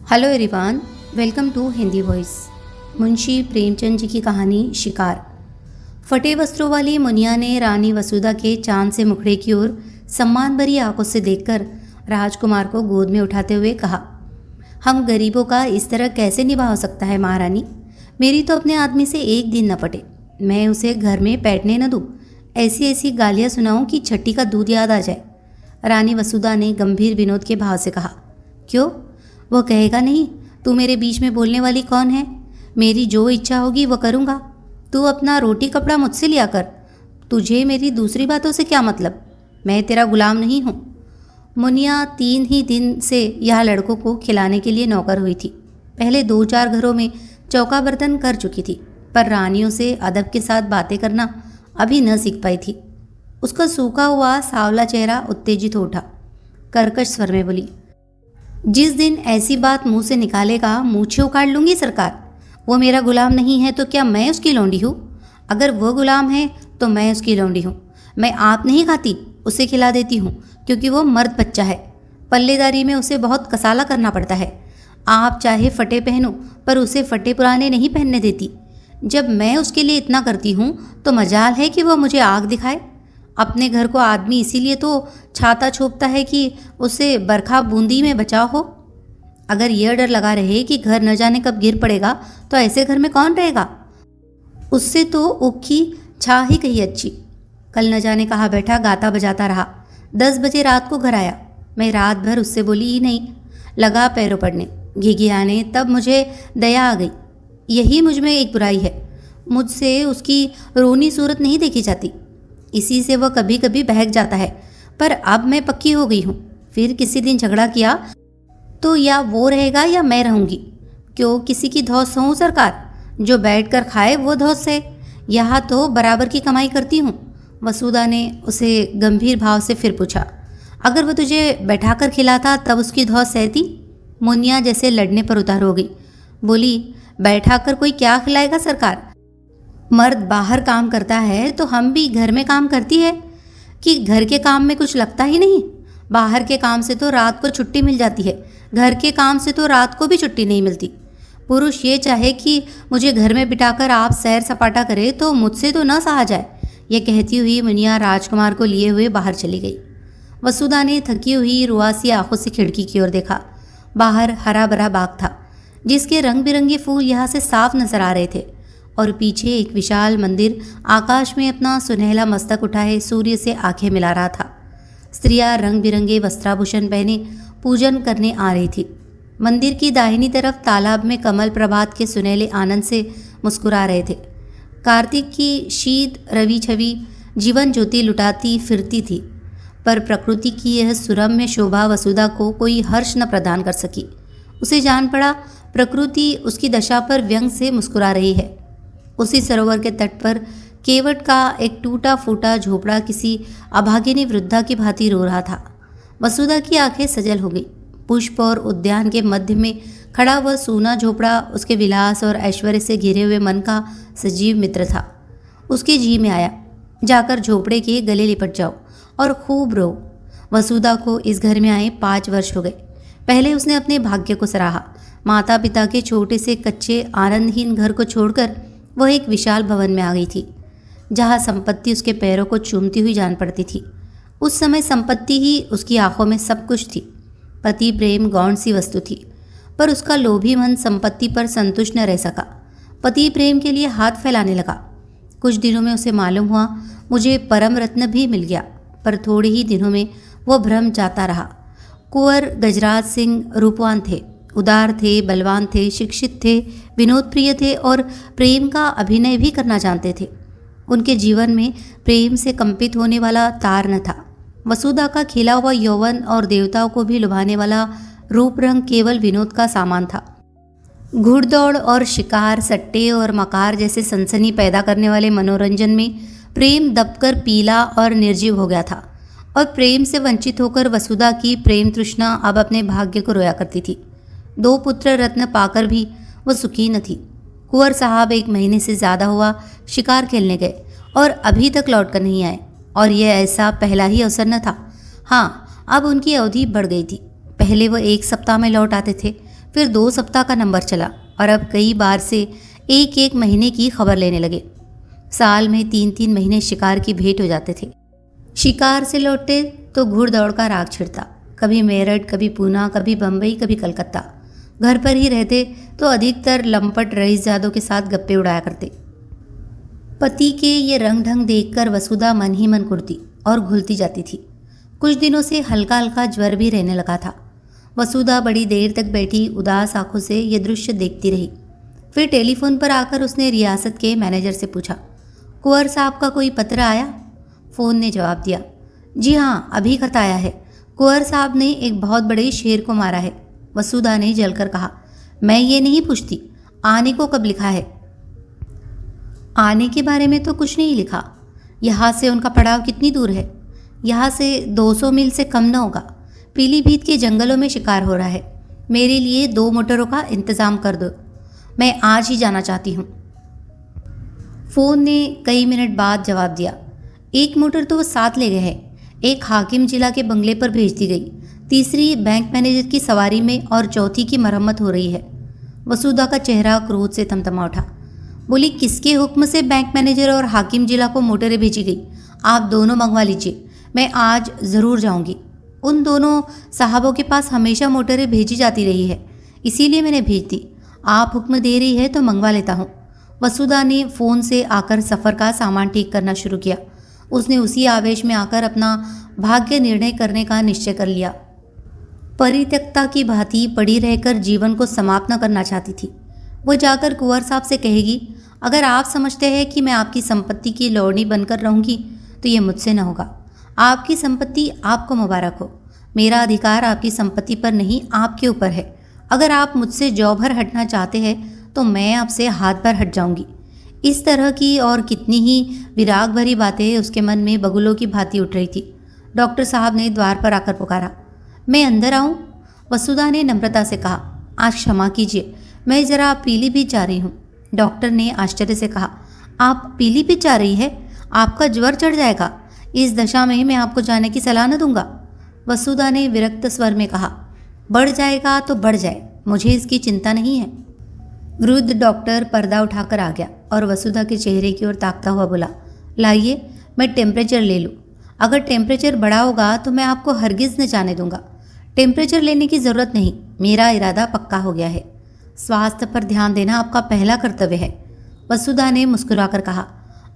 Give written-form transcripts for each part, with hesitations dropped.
Hello everyone, welcome to Hindi voice. Munshi Premchand ji की कहानी शिकार। फटे वस्त्रों वाली मुनिया ने रानी वसुधा के चांद से मुखड़े की ओर सम्मान भरी आंखों से देखकर राजकुमार को गोद में उठाते हुए कहा, हम गरीबों का इस तरह कैसे निभा हो सकता है महारानी। मेरी तो अपने आदमी से एक दिन न पटे, मैं उसे घर में बैठने न दूँ। ऐसी ऐसी गालियाँ सुनाऊँ कि छठी का दूध याद आ जाए। रानी वसुधा ने गंभीर विनोद के भाव से कहा, क्यों, वो कहेगा नहीं तू मेरे बीच में बोलने वाली कौन है? मेरी जो इच्छा होगी वो करूँगा। तू अपना रोटी कपड़ा मुझसे लिया कर। तुझे मेरी दूसरी बातों से क्या मतलब? मैं तेरा गुलाम नहीं हूँ। मुनिया 3 ही दिन से यह लड़कों को खिलाने के लिए नौकर हुई थी। पहले 2-4 घरों में चौका बर्तन कर चुकी थी, पर रानियों से अदब के साथ बातें करना अभी न सीख पाई थी। उसका सूखा हुआ सांवला चेहरा उत्तेजित हो उठा। कर्कश स्वर में बोली, जिस दिन ऐसी बात मुंह से निकालेगा मूछें उखाड़ लूंगी सरकार। वो मेरा गुलाम नहीं है तो क्या मैं उसकी लौंडी हूँ? अगर वो गुलाम है तो मैं उसकी लौंडी हूँ। मैं आप नहीं खाती, उसे खिला देती हूँ, क्योंकि वो मर्द बच्चा है। पल्लेदारी में उसे बहुत कसाला करना पड़ता है। आप चाहे फटे पहनो, पर उसे फटे पुराने नहीं पहनने देती। जब मैं उसके लिए इतना करती हूँ तो मजाल है कि वह मुझे आग दिखाए। अपने घर को आदमी इसीलिए तो छाता छोपता है कि उसे बरखा बूंदी में बचाव हो। अगर यह डर लगा रहे कि घर न जाने कब गिर पड़ेगा तो ऐसे घर में कौन रहेगा? उससे तो उक्की छा ही कही अच्छी। कल न जाने कहाँ बैठा गाता बजाता रहा। 10 बजे रात को घर आया। मैं रात भर उससे बोली ही नहीं, लगा पैरों पड़ने, घिघियाने। तब मुझे दया आ गई। यही मुझ में एक बुराई है, मुझसे उसकी रोनी सूरत नहीं देखी जाती। इसी से वह कभी कभी बहक जाता है, पर अब मैं पक्की हो गई हूँ। फिर किसी दिन झगड़ा किया तो या वो रहेगा या मैं रहूँगी। क्यों किसी की धौंस हूँ सरकार? जो बैठ कर खाए वो धौंस है। यहाँ तो बराबर की कमाई करती हूँ। वसुधा ने उसे गंभीर भाव से फिर पूछा, अगर वह तुझे बैठाकर खिलाता तब उसकी धौंस सहती? मुनिया जैसे लड़ने पर उतार हो गई। बोली, बैठाकर कोई क्या खिलाएगा सरकार? मर्द बाहर काम करता है तो हम भी घर में काम करती है कि घर के काम में कुछ लगता ही नहीं। बाहर के काम से तो रात को छुट्टी मिल जाती है, घर के काम से तो रात को भी छुट्टी नहीं मिलती। पुरुष ये चाहे कि मुझे घर में बिठाकर आप सैर सपाटा करे तो मुझसे तो न सहा जाए। ये कहती हुई मुनिया राजकुमार को लिए हुए बाहर चली गई। वसुधा ने थकी हुई रुआसी आंखों से खिड़की की ओर देखा। बाहर हरा भरा बाग था, जिसके रंग बिरंगे फूल यहाँ से साफ नजर आ रहे थे, और पीछे एक विशाल मंदिर आकाश में अपना सुनहला मस्तक उठाए सूर्य से आंखें मिला रहा था। स्त्रियां रंग बिरंगे वस्त्राभूषण पहने पूजन करने आ रही थी। मंदिर की दाहिनी तरफ तालाब में कमल प्रभात के सुनहले आनंद से मुस्कुरा रहे थे। कार्तिक की शीत रवि छवि जीवन ज्योति लुटाती फिरती थी, पर प्रकृति की यह सुरम्य शोभा वसुधा को कोई हर्ष न प्रदान कर सकी। उसे जान पड़ा प्रकृति उसकी दशा पर व्यंग से मुस्कुरा रही है। उसी सरोवर के तट पर केवट का एक टूटा फूटा झोपड़ा किसी अभागिनी वृद्धा की भांति रो रहा था। वसुधा की आंखें सजल हो गई। पुष्प और उद्यान के मध्य में खड़ा वह सूना झोपड़ा उसके विलास और ऐश्वर्य से घिरे हुए मन का सजीव मित्र था। उसके जी में आया, जाकर झोपड़े के गले लिपट जाओ और खूब रो। वसुधा को इस घर में आए 5 वर्ष हो गए। पहले उसने अपने भाग्य को सराहा। माता पिता के छोटे से कच्चे आनंदहीन घर को छोड़कर वह एक विशाल भवन में आ गई थी, जहाँ संपत्ति उसके पैरों को चूमती हुई जान पड़ती थी। उस समय संपत्ति ही उसकी आंखों में सब कुछ थी। पति प्रेम गौण सी वस्तु थी, पर उसका लोभी मन संपत्ति पर संतुष्ट न रह सका। पति प्रेम के लिए हाथ फैलाने लगा। कुछ दिनों में उसे मालूम हुआ मुझे परम रत्न भी मिल गया, पर थोड़े ही दिनों में वह भ्रम जाता रहा। कुंवर गजराज सिंह रूपवान थे, उदार थे, बलवान थे, शिक्षित थे, विनोद प्रिय थे और प्रेम का अभिनय भी करना जानते थे। उनके जीवन में प्रेम से कंपित होने वाला तार न था। वसुधा का खिला हुआ यौवन और देवताओं को भी लुभाने वाला रूप रंग केवल विनोद का सामान था। घुड़दौड़ और शिकार, सट्टे और मकार जैसे सनसनी पैदा करने वाले मनोरंजन में प्रेम दबकर पीला और निर्जीव हो गया था, और प्रेम से वंचित होकर वसुधा की प्रेम तृष्णा अब अपने भाग्य को रोया करती थी। 2 पुत्र रत्न पाकर भी वह सुखी न थी। कुंवर साहब 1 महीने से ज़्यादा हुआ शिकार खेलने गए और अभी तक लौट कर नहीं आए, और यह ऐसा पहला ही अवसर न था। हाँ, अब उनकी अवधि बढ़ गई थी। पहले वह 1 सप्ताह में लौट आते थे, फिर 2 सप्ताह का नंबर चला और अब कई बार से एक एक महीने की खबर लेने लगे। साल में 3-3 महीने शिकार की भेंट हो जाते थे। शिकार से लौटते तो घुड़दौड़ का राग छिड़ता, कभी मेरठ, कभी पूना, कभी बम्बई, कभी कलकत्ता। घर पर ही रहते तो अधिकतर लंपट रईसजादों के साथ गप्पे उड़ाया करते। पति के ये रंग ढंग देखकर वसुधा मन ही मन कुड़ती और घुलती जाती थी। कुछ दिनों से हल्का हल्का ज्वर भी रहने लगा था। वसुधा बड़ी देर तक बैठी उदास आंखों से ये दृश्य देखती रही। फिर टेलीफोन पर आकर उसने रियासत के मैनेजर से पूछा, कुंवर साहब का कोई पत्र आया? फ़ोन ने जवाब दिया, जी हाँ, अभी खत आया है। कुंवर साहब ने एक बहुत बड़े शेर को मारा है। वसुधा ने जलकर कहा, मैं ये नहीं पूछती, आने को कब लिखा है? आने के बारे में तो कुछ नहीं लिखा। यहाँ से उनका पड़ाव कितनी दूर है? यहाँ से 200 मील से कम न होगा। पीलीभीत के जंगलों में शिकार हो रहा है। मेरे लिए 2 मोटरों का इंतज़ाम कर दो, मैं आज ही जाना चाहती हूँ। फ़ोन ने कई मिनट बाद जवाब दिया, एक मोटर तो वो साथ ले गए हैं, एक हाकिम जिला के बंगले पर भेज दी गई, तीसरी बैंक मैनेजर की सवारी में और चौथी की मरम्मत हो रही है। वसुधा का चेहरा क्रोध से थमथमा उठा। बोली, किसके हुक्म से बैंक मैनेजर और हाकिम जिला को मोटरें भेजी गई? आप दोनों मंगवा लीजिए, मैं आज ज़रूर जाऊंगी। उन दोनों साहबों के पास हमेशा मोटरें भेजी जाती रही है, इसीलिए मैंने भेज दी। आप हुक्म दे रही है तो मंगवा लेता हूँ। वसुधा ने फ़ोन से आकर सफ़र का सामान ठीक करना शुरू किया। उसने उसी आवेश में आकर अपना भाग्य निर्णय करने का निश्चय कर लिया। परित्यक्ता की भांति पड़ी रहकर जीवन को समाप्त न करना चाहती थी। वो जाकर कुंवर साहब से कहेगी, अगर आप समझते हैं कि मैं आपकी संपत्ति की लौड़ी बनकर रहूँगी तो ये मुझसे न होगा। आपकी संपत्ति आपको मुबारक हो। मेरा अधिकार आपकी संपत्ति पर नहीं, आपके ऊपर है। अगर आप मुझसे जौ भर हटना चाहते हैं तो मैं आपसे हाथ भर हट जाऊंगी। इस तरह की और कितनी ही विराग भरी बातें उसके मन में बगुलों की भांति उठ रही थी। डॉक्टर साहब ने द्वार पर आकर पुकारा, मैं अंदर आऊं? वसुधा ने नम्रता से कहा, आज क्षमा कीजिए, मैं ज़रा पीलीभीत जा रही हूँ। डॉक्टर ने आश्चर्य से कहा, आप पीलीभीत जा रही है? आपका ज्वर चढ़ जाएगा। इस दशा में मैं आपको जाने की सलाह न दूंगा। वसुधा ने विरक्त स्वर में कहा, बढ़ जाएगा तो बढ़ जाए, मुझे इसकी चिंता नहीं है। वृद्ध डॉक्टर पर्दा उठाकर आ गया और वसुधा के चेहरे की ओर ताकता हुआ बोला, लाइए मैं टेम्परेचर ले लूँ। अगर टेम्परेचर बढ़ा होगा तो मैं आपको हरगिज़ न जाने दूंगा। टेम्परेचर लेने की ज़रूरत नहीं, मेरा इरादा पक्का हो गया है। स्वास्थ्य पर ध्यान देना आपका पहला कर्तव्य है। वसुधा ने मुस्कुराकर कहा,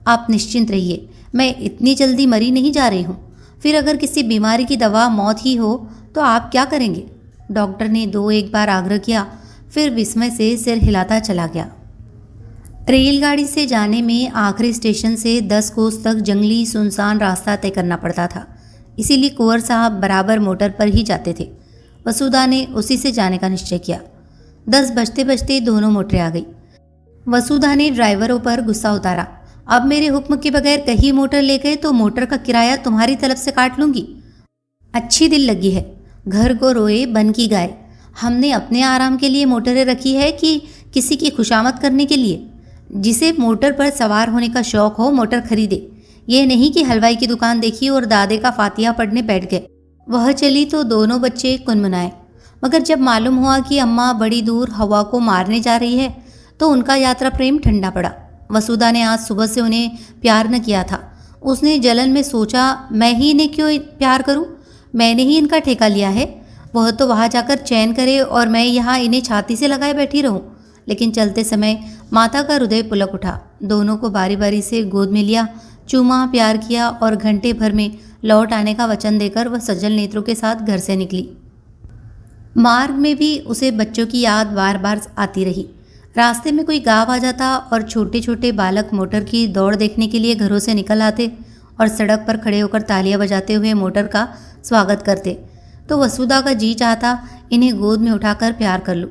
आप निश्चिंत रहिए, मैं इतनी जल्दी मरी नहीं जा रही हूँ। फिर अगर किसी बीमारी की दवा मौत ही हो तो आप क्या करेंगे? डॉक्टर ने 2-1 बार आग्रह किया, फिर विस्मय से सिर हिलाता चला गया। रेलगाड़ी से जाने में आखिरी स्टेशन से 10 कोस तक जंगली सुनसान रास्ता तय करना पड़ता था, इसीलिए कुंवर साहब बराबर मोटर पर ही जाते थे। वसुधा ने उसी से जाने का निश्चय किया। 10 बजते बजते दोनों मोटरें आ गई। वसुधा ने ड्राइवरों पर गुस्सा उतारा, अब मेरे हुक्म के बगैर कहीं मोटर ले गए तो मोटर का किराया तुम्हारी तरफ से काट लूंगी। अच्छी दिल लगी है, घर को रोए बन की गाय। हमने अपने आराम के लिए मोटरें रखी है कि किसी की खुशामद करने के लिए? जिसे मोटर पर सवार होने का शौक हो मोटर खरीदे, ये नहीं कि हलवाई की दुकान देखी और दादे का फातिहा पढ़ने बैठ गए। वह चली तो दोनों बच्चे कुनमुनाए, मगर जब मालूम हुआ कि अम्मा बड़ी दूर हवा को मारने जा रही है तो उनका यात्रा प्रेम ठंडा पड़ा। वसुधा ने आज सुबह से उन्हें प्यार न किया था। उसने जलन में सोचा, मैं ही इन्हें क्यों प्यार करूं? मैंने ही इनका ठेका लिया है। वह तो वहाँ जाकर चैन करे और मैं यहाँ इन्हें छाती से लगाए बैठी रहूं। लेकिन चलते समय माता का हृदय पुलक उठा। दोनों को बारी बारी से गोद में लिया, चूमा, प्यार किया और घंटे भर में लौट आने का वचन देकर वह सजल नेत्रों के साथ घर से निकली। मार्ग में भी उसे बच्चों की याद बार बार आती रही। रास्ते में कोई गांव आ जाता और छोटे छोटे बालक मोटर की दौड़ देखने के लिए घरों से निकल आते और सड़क पर खड़े होकर तालियां बजाते हुए मोटर का स्वागत करते, तो वसुधा का जी चाहता इन्हें गोद में उठाकर प्यार कर लूँ।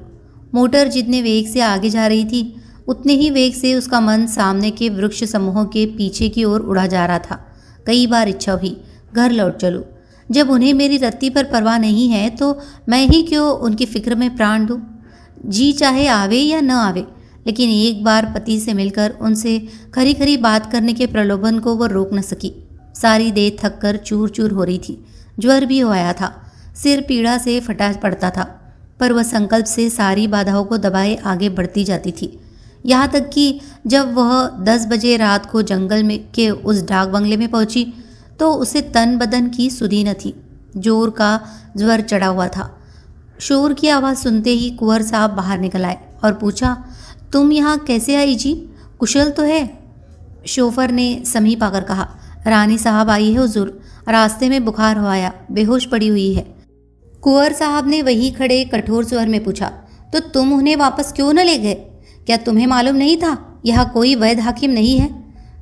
मोटर जितने वेग से आगे जा रही थी उतने ही वेग से उसका मन सामने के वृक्ष समूहों के पीछे की ओर उड़ा जा रहा था। कई बार इच्छा हुई घर लौट चलूँ। जब उन्हें मेरी रत्ती पर परवाह नहीं है तो मैं ही क्यों उनकी फिक्र में प्राण दूँ। जी चाहे आवे या न आवे, लेकिन एक बार पति से मिलकर उनसे खरी खरी बात करने के प्रलोभन को वो रोक न सकी। सारी देह थक कर चूर चूर हो रही थी। ज्वर भी हो आया था, सिर पीड़ा से फटा पड़ता था। पर वह संकल्प से सारी बाधाओं को दबाए आगे बढ़ती जाती थी। यहाँ तक कि जब वह 10 बजे रात को जंगल में के उस डाक बंगले में पहुंची तो उसे तन बदन की सुधि न थी। जोर का ज्वर चढ़ा हुआ था। शोर की आवाज़ सुनते ही कुंवर साहब बाहर निकल आए और पूछा, तुम यहाँ कैसे आई जी? कुशल तो है? शोफर ने समीप आकर कहा, रानी साहब आई है हुजूर, रास्ते में बुखार हो आया, बेहोश पड़ी हुई है। कुंवर साहब ने वहीं खड़े कठोर स्वर में पूछा, तो तुम उन्हें वापस क्यों न ले गए? क्या तुम्हें मालूम नहीं था यह कोई वैध हाकिम नहीं है?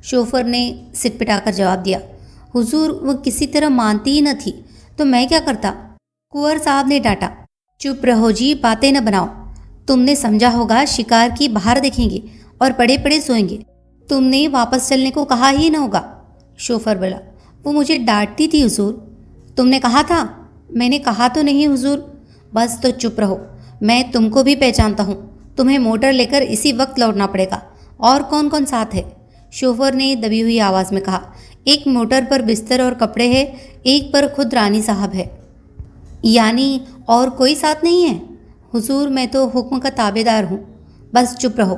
शोफर ने सिटपिटाकर जवाब दिया, हुजूर वो किसी तरह मानती ही न थी, तो मैं क्या करता? कुंवर साहब ने डांटा, चुप रहो जी, बातें न बनाओ। तुमने समझा होगा शिकार की बाहर देखेंगे और पड़े पड़े सोएंगे। तुमने वापस चलने को कहा ही न होगा। शोफर बोला, वो मुझे डांटती थी हुजूर। तुमने कहा था? मैंने कहा तो नहीं हुजूर। बस तो चुप रहो, मैं तुमको भी पहचानता हूँ। तुम्हें मोटर लेकर इसी वक्त लौटना पड़ेगा। और कौन कौन साथ है? शोफर ने दबी हुई आवाज़ में कहा, एक मोटर पर बिस्तर और कपड़े हैं, एक पर खुद रानी साहब है। यानी और कोई साथ नहीं है? हुजूर मैं तो हुक्म का ताबेदार हूँ। बस चुप रहो।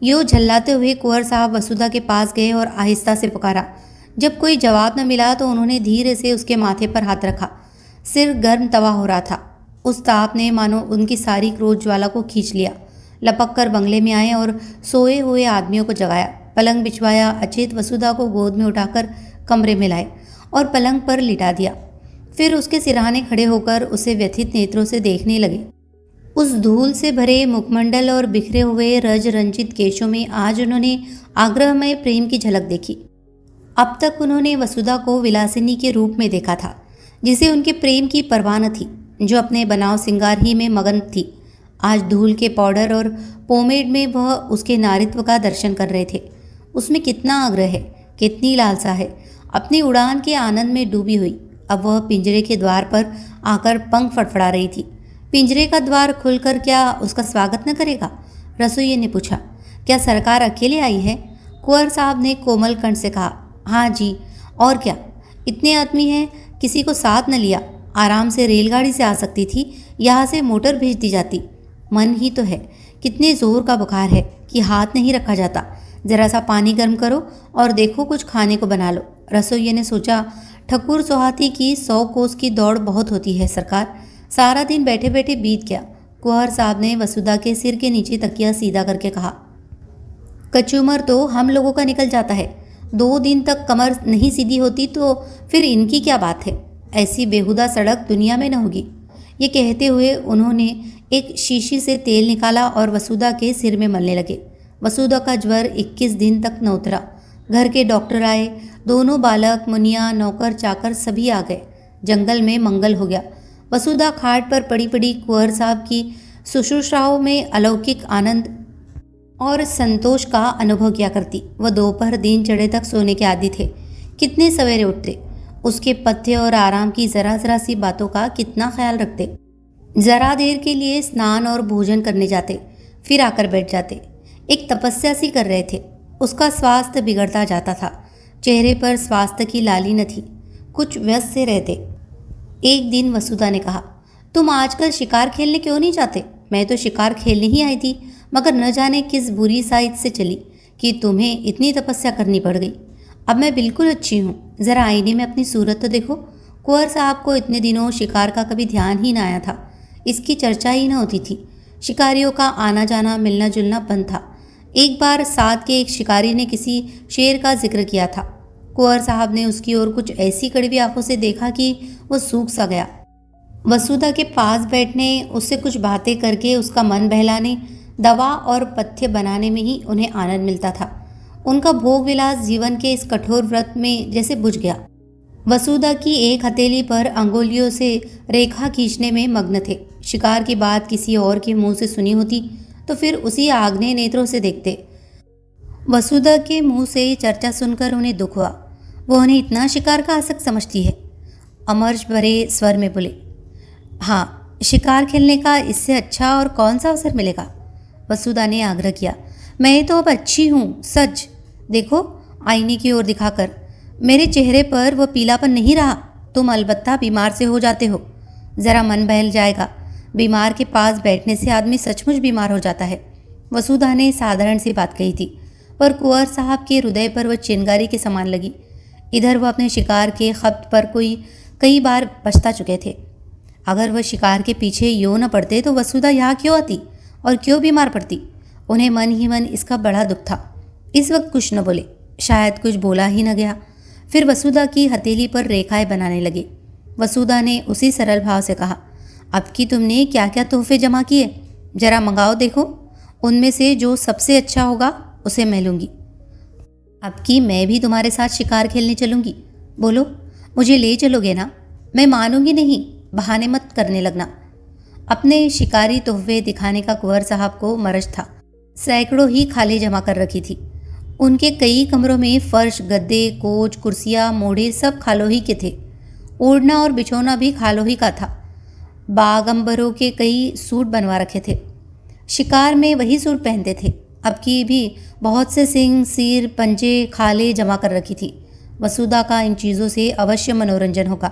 यूँ झल्लाते हुए कुंवर साहब वसुधा के पास गए और आहिस्ता से पुकारा। जब कोई जवाब न मिला तो उन्होंने धीरे से उसके माथे पर हाथ रखा। सिर गर्म तवा हो रहा था। उस ताप ने मानो उनकी सारी क्रोध ज्वाला को खींच लिया। लपक कर बंगले में आए और सोए हुए आदमियों को जगाया, पलंग बिछवाया। अचेत वसुधा को गोद में उठाकर कमरे में लाए और पलंग पर लिटा दिया। फिर उसके सिरहाने खड़े होकर उसे व्यथित नेत्रों से देखने लगे। उस धूल से भरे मुखमंडल और बिखरे हुए रज रंजित केशों में आज उन्होंने आग्रहमय प्रेम की झलक देखी। अब तक उन्होंने वसुधा को विलासिनी के रूप में देखा था, जिसे उनके प्रेम की परवाह न थी, जो अपने बनाव सिंगार ही में मगन थी। आज धूल के पाउडर और पोमेड में वह उसके नारित्व का दर्शन कर रहे थे। उसमें कितना आग्रह है, कितनी लालसा है। अपनी उड़ान के आनंद में डूबी हुई अब वह पिंजरे के द्वार पर आकर पंख फड़फड़ा रही थी। पिंजरे का द्वार खुलकर क्या उसका स्वागत न करेगा? रसोइये ने पूछा, क्या सरकार अकेले आई है? कुंवर साहब ने कोमल कंठ से कहा, हाँ जी, और क्या, इतने आदमी हैं, किसी को साथ न लिया। आराम से रेलगाड़ी से आ सकती थी, यहाँ से मोटर भेज दी जाती। मन ही तो है, कितने जोर का बुखार है कि हाथ नहीं रखा जाता। जरा सा पानी गर्म करो और देखो कुछ खाने को बना लो। रसोइये ने सोचा, ठकुर सोहाती की 100 कोस की दौड़ बहुत होती है सरकार, सारा दिन बैठे बैठे बीत गया। कुंवर साहब ने वसुधा के सिर के नीचे तकिया सीधा करके कहा, कचूमर तो हम लोगों का निकल जाता है, 2 दिन तक कमर नहीं सीधी होती तो फिर इनकी क्या बात है? ऐसी बेहुदा सड़क दुनिया में न होगी। ये कहते हुए उन्होंने एक शीशी से तेल निकाला और वसुधा के सिर में मलने लगे। वसुधा का ज्वर 21 दिन तक न उतरा। घर के डॉक्टर आए, दोनों बालक, मुनिया, नौकर चाकर सभी आ गए। जंगल में मंगल हो गया। वसुधा खाट पर पड़ी पड़ी कुंवर साहब की शुश्रूषाओं में अलौकिक आनंद और संतोष का अनुभव किया करती। वह दोपहर दिन चढ़े तक सोने के आदी थे। कितने सवेरे उठते, उसके पथ्य और आराम की जरा जरा सी बातों का कितना ख्याल रखते। जरा देर के लिए स्नान और भोजन करने जाते, फिर आकर बैठ जाते। एक तपस्या सी कर रहे थे। उसका स्वास्थ्य बिगड़ता जाता था। चेहरे पर स्वास्थ्य की लाली न थी, कुछ व्यस्त से रहते। एक दिन वसुधा ने कहा, तुम आजकल शिकार खेलने क्यों नहीं जाते? मैं तो शिकार खेलने ही आई थी, मगर न जाने किस बुरी साइड से चली कि तुम्हें इतनी तपस्या करनी पड़ गई। अब मैं बिल्कुल अच्छी हूँ, ज़रा आईने में अपनी सूरत तो देखो। कुंवर साहब को इतने दिनों शिकार का कभी ध्यान ही न आया था। इसकी चर्चा ही न होती थी। शिकारियों का आना जाना, मिलना जुलना बंद था। एक बार साथ के एक शिकारी ने किसी शेर का जिक्र किया था। कुंवर साहब ने उसकी ओर कुछ ऐसी कड़वी आंखों से देखा कि वो सूख सा गया। वसुधा के पास बैठने, उससे कुछ बातें करके उसका मन बहलाने, दवा और पथ्य बनाने में ही उन्हें आनंद मिलता था। उनका भोग विलास जीवन के इस कठोर व्रत में जैसे बुझ गया। वसुधा की एक हथेली पर अंगुलियों से रेखा खींचने में मग्न थे। शिकार की बात किसी और के मुंह से सुनी होती तो फिर उसी आग्नेय नेत्रों से देखते। वसुधा के मुंह से चर्चा सुनकर उन्हें दुख हुआ। वो उन्हें इतना शिकार का आसक्त समझती है। अमर्ष भरे स्वर में बोले, हाँ, शिकार खेलने का इससे अच्छा और कौन सा अवसर मिलेगा? वसुधा ने आग्रह किया, मैं तो अब अच्छी हूँ, सच। देखो आईने की ओर दिखाकर, मेरे चेहरे पर वह पीलापन नहीं रहा। तुम अलबत्ता बीमार से हो जाते हो। ज़रा मन बहल जाएगा, बीमार के पास बैठने से आदमी सचमुच बीमार हो जाता है। वसुधा ने साधारण सी बात कही थी, पर कुंवर साहब के हृदय पर वह चिंगारी के समान लगी। इधर वह अपने शिकार के खप्त पर कई बार पछता चुके थे। अगर वह शिकार के पीछे यूं न पड़ते तो वसुधा यहाँ क्यों आती और क्यों बीमार पड़ती? उन्हें मन ही मन इसका बड़ा दुख था। इस वक्त कुछ न बोले, शायद कुछ बोला ही न गया। फिर वसुधा की हथेली पर रेखाएं बनाने लगे। वसुधा ने उसी सरल भाव से कहा, अब की तुमने क्या क्या तोहफे जमा किए, जरा मंगाओ देखो। उनमें से जो सबसे अच्छा होगा उसे मैं लूँगी। अब की मैं भी तुम्हारे साथ शिकार खेलने चलूँगी। बोलो, मुझे ले चलोगे ना? मैं मानूंगी नहीं, बहाने मत करने लगना। अपने शिकारी तोहफे दिखाने का कुंवर साहब को मरज था। सैकड़ों ही खाले जमा कर रखी थी। उनके कई कमरों में फर्श, गद्दे, कोच, कुर्सियाँ, मोढ़े सब खालोही ही के थे। ओढ़ना और बिछौना भी खालोही ही का था। बागंबरों के कई सूट बनवा रखे थे। शिकार में वही सूट पहनते थे। अब की भी बहुत से सिंग, सिर, पंजे, खाले जमा कर रखी थी। वसुधा का इन चीज़ों से अवश्य मनोरंजन होगा।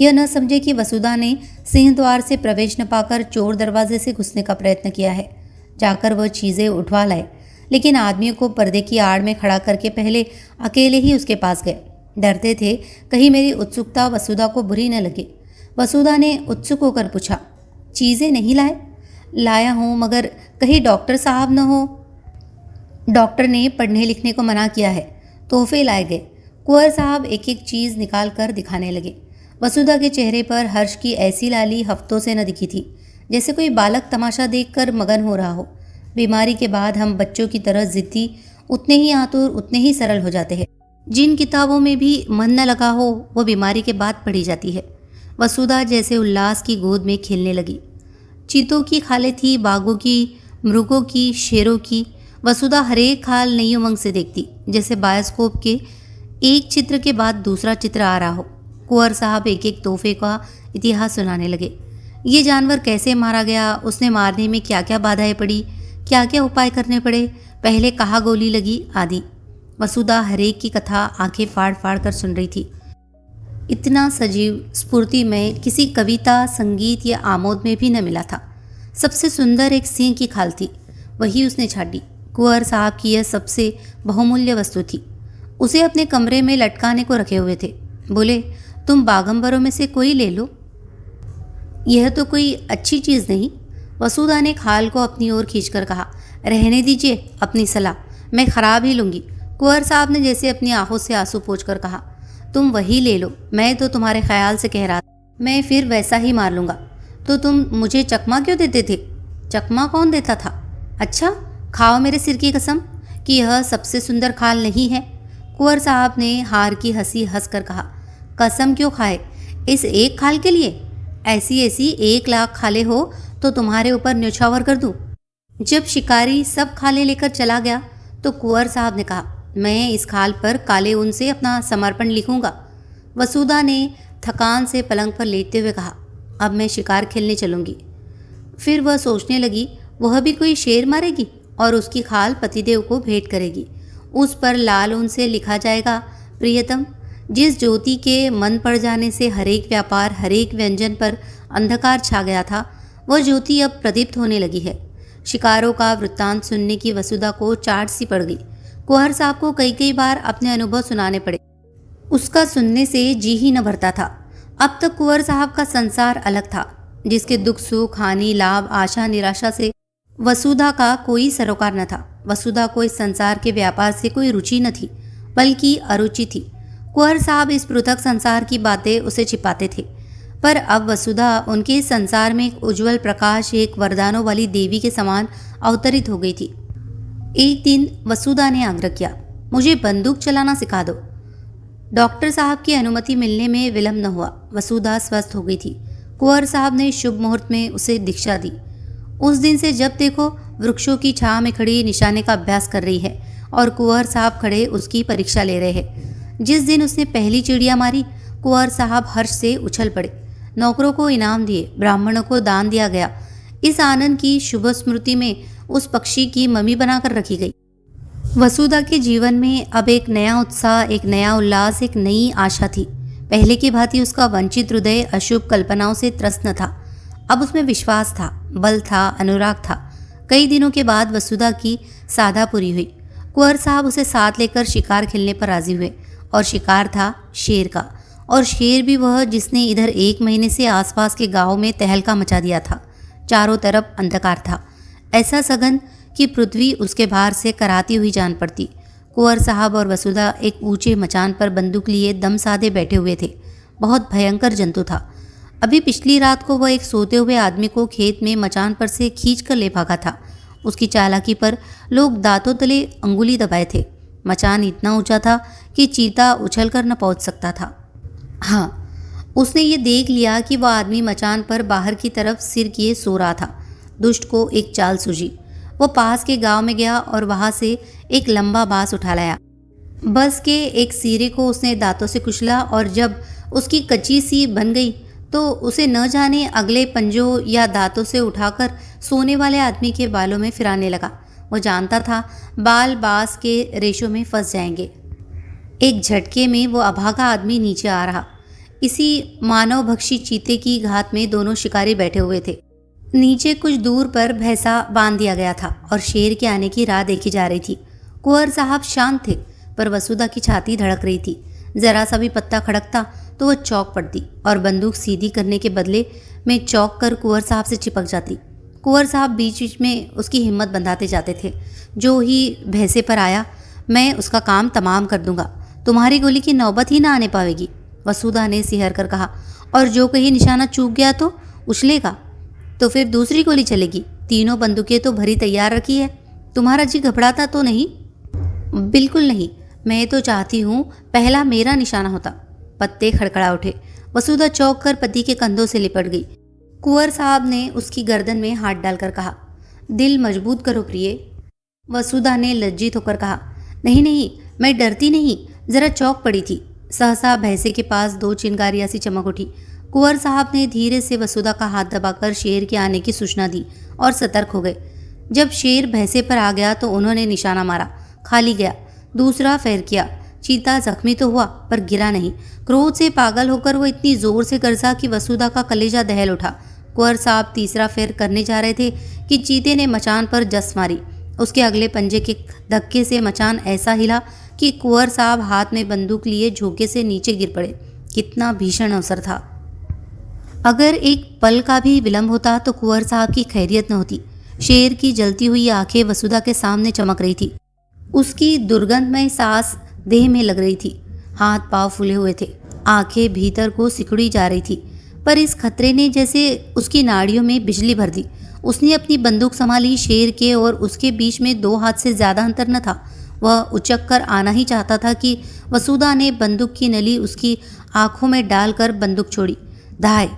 यह न समझे कि वसुधा ने सिंह द्वार से प्रवेश न पाकर चोर दरवाजे से घुसने का प्रयत्न किया है। जाकर वह चीज़ें उठवा लाए, लेकिन आदमियों को पर्दे की आड़ में खड़ा करके पहले अकेले ही उसके पास गए। डरते थे कहीं मेरी उत्सुकता वसुधा को बुरी न लगे। वसुधा ने उत्सुक होकर पूछा, चीज़ें नहीं लाए? लाया हूँ, मगर कहीं डॉक्टर साहब न हो। डॉक्टर ने पढ़ने लिखने को मना किया है। तोहफे लाए गए। कुंवर साहब एक एक चीज़ निकाल कर दिखाने लगे। वसुधा के चेहरे पर हर्ष की ऐसी लाली हफ्तों से न दिखी थी, जैसे कोई बालक तमाशा देखकर मगन हो रहा हो। बीमारी के बाद हम बच्चों की तरह जिद्दी, उतने ही आतुर, उतने ही सरल हो जाते हैं। जिन किताबों में भी मन न लगा हो वो बीमारी के बाद पढ़ी जाती है। वसुधा जैसे उल्लास की गोद में खेलने लगी। चीतों की खालें थी, बाघों की, मृगों की, शेरों की। वसुधा हरेक खाल नई उमंग से देखती, जैसे बायोस्कोप के एक चित्र के बाद दूसरा चित्र आ रहा हो। कुंवर साहब एक एक तोहफे का इतिहास सुनाने लगे। ये जानवर कैसे मारा गया, उसने मारने में क्या क्या बाधाएं पड़ी, क्या क्या उपाय करने पड़े, पहले कहाँ गोली लगी, आदि। वसुधा हरेक की कथा आंखें फाड़ फाड़ कर सुन रही थी। इतना सजीव, स्फूर्ति में किसी कविता, संगीत या आमोद में भी न मिला था। सबसे सुंदर एक सिंह की खाल थी, वही उसने छाटी। कुंवर साहब की यह सबसे बहुमूल्य वस्तु थी। उसे अपने कमरे में लटकाने को रखे हुए थे। बोले, तुम बागंबरों में से कोई ले लो, यह तो कोई अच्छी चीज़ नहीं। वसुधा ने खाल को अपनी ओर खींचकर कहा, रहने दीजिए अपनी सलाह, मैं खराब ही लूँगी। कुंवर साहब ने जैसे अपनी आंखों से आंसू पोंछकर कहा, तुम वही ले लो, मैं तो तुम्हारे ख्याल से कह रहा था, मैं फिर वैसा ही मार लूँगा। तो तुम मुझे चकमा क्यों देते थे? चकमा कौन देता था? अच्छा, खाओ मेरे सिर की कसम कि यह सबसे सुंदर खाल नहीं है। कुंवर साहब ने हार की हंसी हंसकर कहा, कसम क्यों खाए, इस एक खाल के लिए? ऐसी ऐसी 1,00,000 खाले हो तो तुम्हारे ऊपर न्यौछावर कर दूं। जब शिकारी सब खाले लेकर चला गया तो कुंवर साहब ने कहा, मैं इस खाल पर काले ऊन से अपना समर्पण लिखूंगा। वसुधा ने थकान से पलंग पर लेटते हुए कहा, अब मैं शिकार खेलने चलूँगी। फिर वह सोचने लगी, वह भी कोई शेर मारेगी और उसकी खाल पतिदेव को भेंट करेगी। उस पर लाल ऊन से लिखा जाएगा, प्रियतम, जिस ज्योति के मन पड़ जाने से हरेक व्यापार, हरेक व्यंजन पर अंधकार छा गया था, वह ज्योति अब प्रदीप्त होने लगी है। शिकारों का वृत्तांत सुनने की वसुधा को चाट सी पड़ गई। कुंवर साहब को कई कई बार अपने अनुभव सुनाने पड़े। उसका सुनने से जी ही न भरता था। अब तक कुंवर साहब का संसार अलग था, जिसके दुख सुख, हानि, लाभ, आशा, निराशा से वसुधा का कोई सरोकार न था। वसुधा को इस संसार के व्यापार से कोई रुचि न थी, बल्कि अरुचि थी। कुंवर साहब इस पृथक संसार की बातें उसे छिपाते थे, पर अब वसुधा उनके इस संसार में एक उज्जवल प्रकाश, एक वरदानों वाली देवी के समान अवतरित हो गई थी। एक दिन वसुधा ने आग्रह किया, मुझे बंदूक चलाना सिखा दो। डॉक्टर साहब की अनुमति मिलने में विलंब न हुआ। वसुधा स्वस्थ हो गई थी। कुंवर साहब ने शुभ मुहूर्त में उसे दीक्षा दी। उस दिन से जब देखो वृक्षों की छांव में खड़ी निशाने का अभ्यास कर रही है और कुंवर साहब खड़े उसकी परीक्षा ले रहे हैं। जिस दिन उसने पहली चिड़िया मारी, कुंवर साहब हर्ष से उछल पड़े। नौकरों को इनाम दिए, ब्राह्मणों को दान दिया गया। इस आनंद की शुभ स्मृति में उस पक्षी की ममी बनाकर रखी गई। वसुधा के जीवन में अब एक नया उत्साह, एक नया उल्लास, एक नई आशा थी। पहले की भांति उसका वंचित हृदय अशुभ कल्पनाओं से त्रस्त न था। अब उसमें विश्वास था, बल था, अनुराग था। कई दिनों के बाद वसुधा की साधा पूरी हुई। कुंवर साहब उसे साथ लेकर शिकार खेलने पर राजी हुए और शिकार था शेर का। और शेर भी वह जिसने इधर 1 महीने से आसपास के गांव में तहलका मचा दिया था। चारों तरफ अंधकार था, ऐसा सघन कि पृथ्वी उसके भार से कराती हुई जान पड़ती। कुंवर साहब और वसुधा एक ऊंचे मचान पर बंदूक लिए दम साधे बैठे हुए थे। बहुत भयंकर जंतु था। अभी पिछली रात को वह एक सोते हुए आदमी को खेत में मचान पर से खींच कर ले भागा था। उसकी चालाकी पर लोग दांतों तले अंगुली दबाए थे। मचान इतना ऊंचा था कि चीता उछलकर न पहुंच सकता था। हाँ, उसने ये देख लिया कि वह आदमी मचान पर बाहर की तरफ सिर किए सो रहा था। दुष्ट को एक चाल सूझी। वो पास के गांव में गया और वहां से एक लंबा बांस उठा लाया। बस के एक सिरे को उसने दांतों से कुचला और जब उसकी कच्ची सी बन गई तो उसे न जाने अगले पंजों या दांतों से उठाकर सोने वाले आदमी के बालों में फिराने लगा। वो जानता था बाल बांस के रेशों में फंस जाएंगे। एक झटके में वो अभागा आदमी नीचे आ रहा। इसी मानवभक्षी चीते की घात में दोनों शिकारी बैठे हुए थे। नीचे कुछ दूर पर भैंसा बांध दिया गया था और शेर के आने की राह देखी जा रही थी। कुंवर साहब शांत थे, पर वसुधा की छाती धड़क रही थी। जरा सा भी पत्ता खड़कता तो वह चौंक पड़ती और बंदूक सीधी करने के बदले में चौंक कर कुंवर साहब से चिपक जाती। कुंवर साहब बीच बीच में उसकी हिम्मत बंधाते जाते थे। जो ही भैंसे पर आया, मैं उसका काम तमाम कर दूंगा, तुम्हारी गोली की नौबत ही ना आने पाएगी, वसुधा ने सिहर कर कहा। और जो कहीं निशाना चूक गया तो उछलेगा, तो फिर दूसरी गोली चलेगी। तीनों बंदूकें तो भरी तैयार रखी है। तुम्हारा जी घबराता तो नहीं? बिल्कुल नहीं, मैं तो चाहती हूँ पहला मेरा निशाना होता। पत्ते खड़खड़ा उठे। वसुधा चौंक कर पति के कंधों से लिपट गई। कुंवर साहब ने उसकी गर्दन में हाथ डालकर कहा, दिल मजबूत करो प्रिय। वसुधा ने लज्जित होकर कहा, नहीं नहीं, मैं डरती नहीं, जरा चौंक पड़ी थी। सहसा भैंसे के पास 2 चिंगारियां सी चमक उठी। कुंवर साहब ने धीरे से वसुधा का हाथ दबाकर शेर के आने की सूचना दी और सतर्क हो गए। जब शेर भैंसे पर आ गया तो उन्होंने निशाना मारा, खाली गया। दूसरा फेर किया। चीता जख्मी तो हुआ पर गिरा नहीं। क्रोध से पागल होकर वो इतनी जोर से गरजा कि वसुधा का कलेजा दहल उठा। कुंवर साहब तीसरा फेर करने जा रहे थे कि चीते ने मचान पर जस मारी। उसके अगले पंजे के धक्के से मचान ऐसा हिला कि कुंवर साहब हाथ में बंदूक लिए झोंके से नीचे गिर पड़े। कितना भीषण अवसर था। अगर एक पल का भी विलंब होता तो कुंवर साहब की खैरियत न होती। शेर की जलती हुई आंखें वसुधा के सामने चमक रही थी। उसकी दुर्गंधमय सांस देह में लग रही थी। हाथ पांव फूले हुए थे, आंखें भीतर को सिकुड़ी जा रही थी। पर इस खतरे ने जैसे उसकी नाड़ियों में बिजली भर दी। उसने अपनी बंदूक संभाली। शेर के और उसके बीच में 2 हाथ से ज्यादा अंतर न था। वह उचक कर आना ही चाहता था कि वसुधा ने बंदूक की नली उसकी आंखों में डालकर बंदूक छोड़ी। धाय!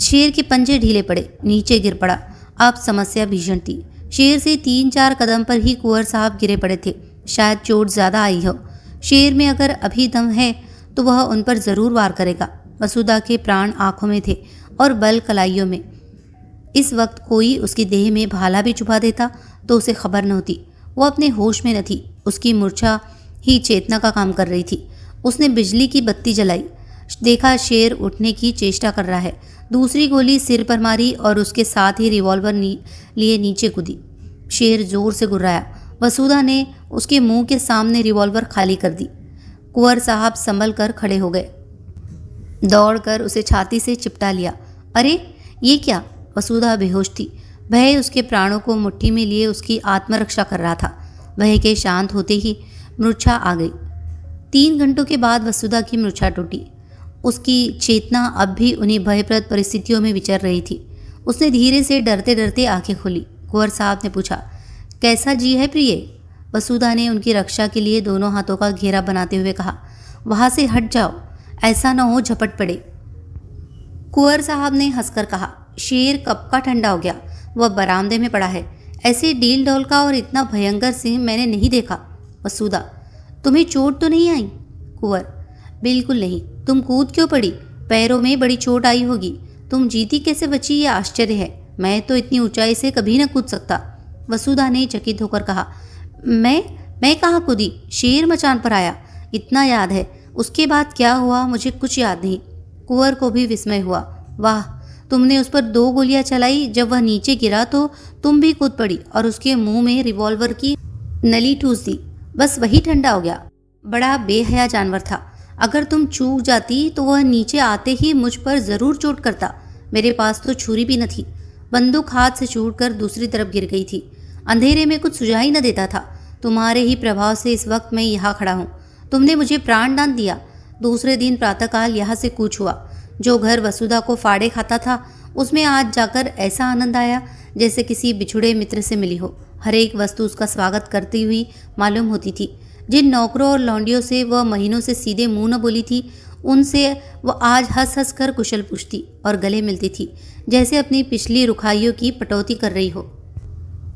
शेर के पंजे ढीले पड़े, नीचे गिर पड़ा। अब समस्या भीषण थी। शेर से 3-4 कदम पर ही कुंवर साहब गिरे पड़े थे। शायद चोट ज्यादा आई हो। शेर में अगर अभी दम है तो वह उन पर जरूर वार करेगा। वसुधा के प्राण आंखों में थे और बल कलाइयों में। इस वक्त कोई उसकी देह में भाला भी छुपा देता तो उसे खबर न होती। वो अपने होश में न थी। उसकी मूर्छा ही चेतना का काम कर रही थी। उसने बिजली की बत्ती जलाई। देखा शेर उठने की चेष्टा कर रहा है। दूसरी गोली सिर पर मारी और उसके साथ ही रिवॉल्वर लिए नीचे कूदी। शेर जोर से गुर्राया। वसुधा ने उसके मुंह के सामने रिवॉल्वर खाली कर दी। कुंवर साहब संभल कर खड़े हो गए। दौड़कर उसे छाती से चिपटा लिया। अरे ये क्या? वसुधा बेहोश थी। भय उसके प्राणों को मुट्ठी में लिए उसकी आत्मरक्षा कर रहा था। भय के शांत होते ही मूर्छा आ गई। 3 घंटों के बाद वसुधा की मूर्छा टूटी। उसकी चेतना अब भी उन्हीं भयप्रद परिस्थितियों में विचर रही थी। उसने धीरे से डरते डरते आंखें खोली। कुंवर साहब ने पूछा, कैसा जी है प्रिय? वसुधा ने उनकी रक्षा के लिए दोनों हाथों का घेरा बनाते हुए कहा, वहां से हट जाओ, ऐसा न हो झपट पड़े। कुंवर साहब ने हंसकर कहा, शेर कब का ठंडा हो गया, वह बरामदे में पड़ा है। ऐसे डील डौल का और इतना भयंकर सिंह मैंने नहीं देखा। वसुधा, तुम्हें चोट तो नहीं आई? कुंवर, बिल्कुल नहीं। तुम कूद क्यों पड़ी? पैरों में बड़ी चोट आई होगी। तुम जीती कैसे बची, ये आश्चर्य है। मैं तो इतनी ऊंचाई से कभी न कूद सकता। वसुधा ने चकित होकर कहा, मैं कहाँ कूदी? शेर मचान पर आया, इतना याद है। उसके बाद क्या हुआ मुझे कुछ याद नहीं। कुंवर को भी विस्मय हुआ। वाह, तुमने उस पर 2 गोलियां चलाई। जब वह नीचे गिरा तो तुम भी कूद पड़ी और उसके मुंह में रिवॉल्वर की नली ठूस दी। बस वही ठंडा हो गया। बड़ा बेहया जानवर था। अगर तुम चूक जाती तो वह नीचे आते ही मुझ पर जरूर चोट करता। मेरे पास तो छुरी भी न थी। बंदूक हाथ से छूटकर दूसरी तरफ गिर गई थी। अंधेरे में कुछ सुझाई न देता था। तुम्हारे ही प्रभाव से इस वक्त मैं यहाँ खड़ा हूँ। तुमने मुझे प्राणदान दिया। दूसरे दिन प्रातःकाल यहाँ से कूच हुआ। जो घर वसुधा को फाड़े खाता था उसमें आज जाकर ऐसा आनंद आया जैसे किसी बिछुड़े मित्र से मिली हो। हर एक वस्तु उसका स्वागत करती हुई मालूम होती थी। जिन नौकरों और लौंडियों से वह महीनों से सीधे मुंह न बोली थी, उनसे वह आज हंस हंस कर कुशल पूछती और गले मिलती थी, जैसे अपनी पिछली रुखाइयों की पटौती कर रही हो।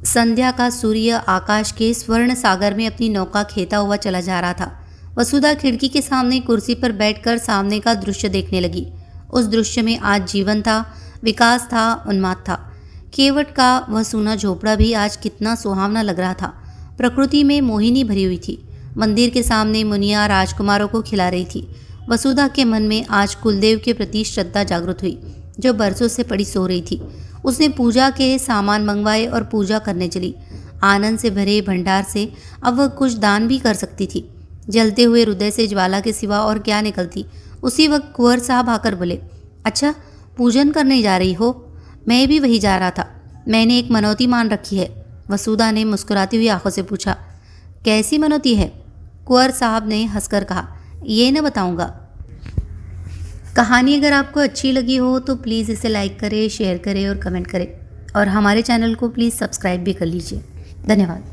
संध्या का सूर्य आकाश के स्वर्ण सागर में अपनी नौका खेता हुआ चला जा रहा था। वसुधा खिड़की के सामने कुर्सी पर बैठकर सामने का दृश्य देखने लगी। उस दृश्य में आज जीवन था, विकास था, उन्माद था। केवट का वह सूना झोपड़ा भी आज कितना सुहावना लग रहा था। प्रकृति में मोहिनी भरी हुई थी। मंदिर के सामने मुनिया राजकुमारों को खिला रही थी। वसुधा के मन में आज कुलदेव के प्रति श्रद्धा जागृत हुई, जो बरसों से पड़ी सो रही थी। उसने पूजा के सामान मंगवाए और पूजा करने चली। आनंद से भरे भंडार से अब वह कुछ दान भी कर सकती थी। जलते हुए हृदय से ज्वाला के सिवा और क्या निकलती। उसी वक्त कुंवर साहब आकर बोले, अच्छा पूजन करने जा रही हो? मैं भी वही जा रहा था। मैंने एक मनौती मान रखी है। वसुधा ने मुस्कुराती हुई आंखों से पूछा, कैसी मनौती है? कुंवर साहब ने हंसकर कहा, ये न बताऊंगा। कहानी अगर आपको अच्छी लगी हो तो प्लीज़ इसे लाइक करें, शेयर करें और कमेंट करें, और हमारे चैनल को प्लीज़ सब्सक्राइब भी कर लीजिए। धन्यवाद।